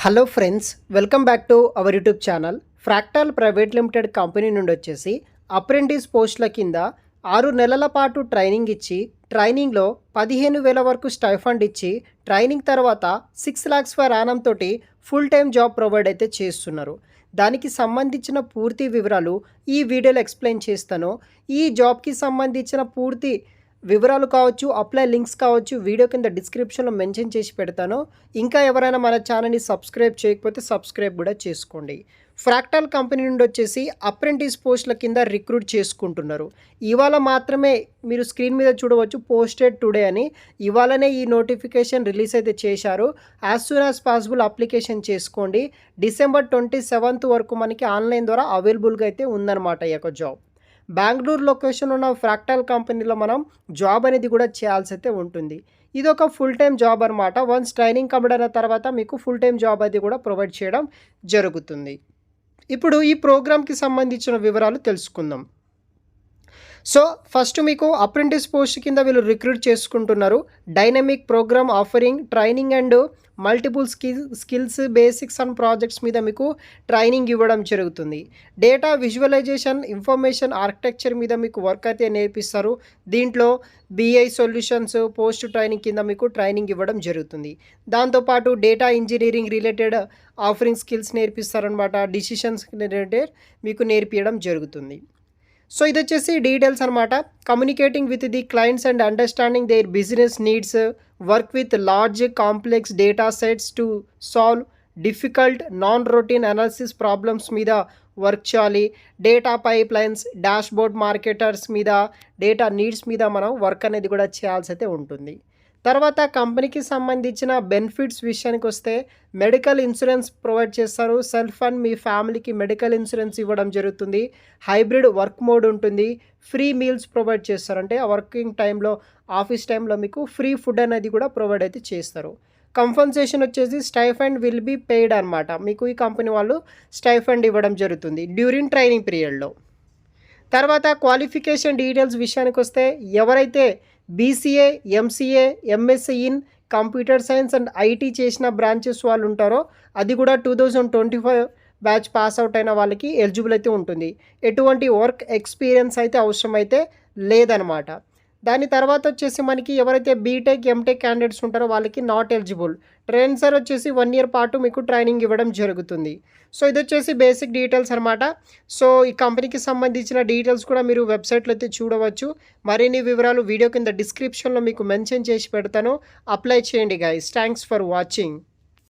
Hello friends, welcome back to our YouTube channel. Fractal private limited company నుండి వచ్చేసి apprentice పోస్టుల కింద 6 నెలల పాటు ట్రైనింగ్ ఇచ్చి, ట్రైనింగ్లో 15,000 వరకు స్టైఫండ్ ఇచ్చి, ట్రైనింగ్ తర్వాత 6 lakhs పర్ యానం తోటి ఫుల్ టైం జాబ్ ప్రొవైడ్ అయితే చేస్తున్నారు. దానికి సంబంధించిన పూర్తి వివరాలు ఈ వీడియోలో ఎక్స్ప్లెయిన్ చేస్తాను. ఈ జాబ్కి సంబంధించిన పూర్తి వివరాలు కావచ్చు, అప్లై లింక్స్ కావచ్చు, వీడియో కింద డిస్క్రిప్షన్లో మెన్షన్ చేసి పెడతాను. ఇంకా ఎవరైనా మన ఛానల్ని సబ్స్క్రైబ్ చేయకపోతే సబ్స్క్రైబ్ కూడా చేసుకోండి. ఫ్రాక్టల్ కంపెనీ నుండి వచ్చేసి అప్రెంటిస్ పోస్టుల కింద రిక్రూట్ చేసుకుంటున్నారు. ఇవాళ మాత్రమే మీరు స్క్రీన్ మీద చూడవచ్చు పోస్టెడ్ టుడే అని. ఇవాళనే ఈ నోటిఫికేషన్ రిలీజ్ అయితే చేశారు. As soon as possible application చేసుకోండి. December 27th వరకు మనకి ఆన్లైన్ ద్వారా అవైలబుల్గా అయితే ఉందన్నమాట ఈ యొక్క జాబ్. బెంగళూరు లొకేషన్ ఉన్న ఫ్రాక్టల్ కంపెనీలో మనం జాబ్ అనేది కూడా చేయాల్సి అయితే ఉంటుంది. ఇది ఒక ఫుల్ టైం జాబ్ అనమాట. వన్స్ ట్రైనింగ్ కంప్లీట్ అయిన తర్వాత మీకు ఫుల్ టైం జాబ్ అది కూడా ప్రొవైడ్ చేయడం జరుగుతుంది. ఇప్పుడు ఈ ప్రోగ్రామ్కి సంబంధించిన వివరాలు తెలుసుకుందాం. సో ఫస్ట్ మీకు అప్రెంటిస్ పోస్ట్ కింద వీళ్ళు రిక్రూట్ చేసుకుంటున్నారు. Dynamic program offering training and multiple skills basics and projects మీద మీకు ట్రైనింగ్ ఇవ్వడం జరుగుతుంది. డేటా విజువలైజేషన్, ఇన్ఫర్మేషన్ ఆర్కిటెక్చర్ మీద మీకు వర్క్ అయితే నేర్పిస్తారు. దీంట్లో BI సొల్యూషన్స్ పోస్ట్ ట్రైనింగ్ కింద మీకు ట్రైనింగ్ ఇవ్వడం జరుగుతుంది. దాంతోపాటు data engineering related offering skills నేర్పిస్తారనమాట. డిసిషన్స్ రిలేటెడ్ మీకు నేర్పించడం జరుగుతుంది. సో ఇది వచ్చేసి డీటెయిల్స్ అనమాట. Communicating with the clients and understanding their business needs, work with large complex data sets to solve difficult non routine analysis problems మీద work చేయాలి. Data pipelines, dashboard marketers మీద, data needs మీద మనం work అనేది కూడా చేయాల్సి అయితే ఉంటుంది. తర్వాత కంపెనీకి సంబంధించిన బెనిఫిట్స్ విషయానికి వస్తే మెడికల్ ఇన్సూరెన్స్ ప్రొవైడ్ చేస్తారు. సెల్ఫ్ అండ్ మీ ఫ్యామిలీకి మెడికల్ ఇన్సూరెన్స్ ఇవ్వడం జరుగుతుంది. హైబ్రిడ్ వర్క్ మోడ్ ఉంటుంది. ఫ్రీ మీల్స్ ప్రొవైడ్ చేస్తారు. అంటే వర్కింగ్ టైంలో, ఆఫీస్ టైంలో మీకు ఫ్రీ ఫుడ్ అనేది కూడా ప్రొవైడ్ అయితే చేస్తారు. కంపన్సేషన్ వచ్చేసి స్టైఫండ్ విల్ బీ పెయిడ్ అనమాట. మీకు ఈ కంపెనీ వాళ్ళు స్టైఫండ్ ఇవ్వడం జరుగుతుంది డ్యూరింగ్ ట్రైనింగ్ పీరియడ్లో. తర్వాత క్వాలిఫికేషన్ డీటెయిల్స్ విషయానికి వస్తే ఎవరైతే BCA, MCA, MSc in computer science and IT చేసిన బ్రాంచెస్ వాళ్ళు ఉంటారో అది కూడా 2025 బ్యాచ్ పాస్ అవుట్ అయిన వాళ్ళకి ఎలిజిబుల్ అయితే ఉంటుంది. ఎటువంటి వర్క్ ఎక్స్పీరియన్స్ అయితే అవసరం అయితే లేదనమాట. దాని తర్వాత వచ్చేసి మనకి ఎవరైతే బీటెక్, ఎంటెక్ క్యాండిడేట్స్ ఉంటారో వాళ్ళకి నాట్ ఎలిజిబుల్. ట్రైనర్ వచ్చేసి 1 year పాటు మీకు ట్రైనింగ్ ఇవ్వడం జరుగుతుంది. సో ఇది వచ్చేసి బేసిక్ డీటెయిల్స్ అనమాట. సో ఈ కంపెనీకి సంబంధించిన డీటెయిల్స్ కూడా మీరు వెబ్సైట్లో అయితే చూడవచ్చు. మరిన్ని వివరాలు వీడియో కింద డిస్క్రిప్షన్లో మీకు మెన్షన్ చేసి పెడతాను. అప్లై చేయండి గైస్. Thanks for watching.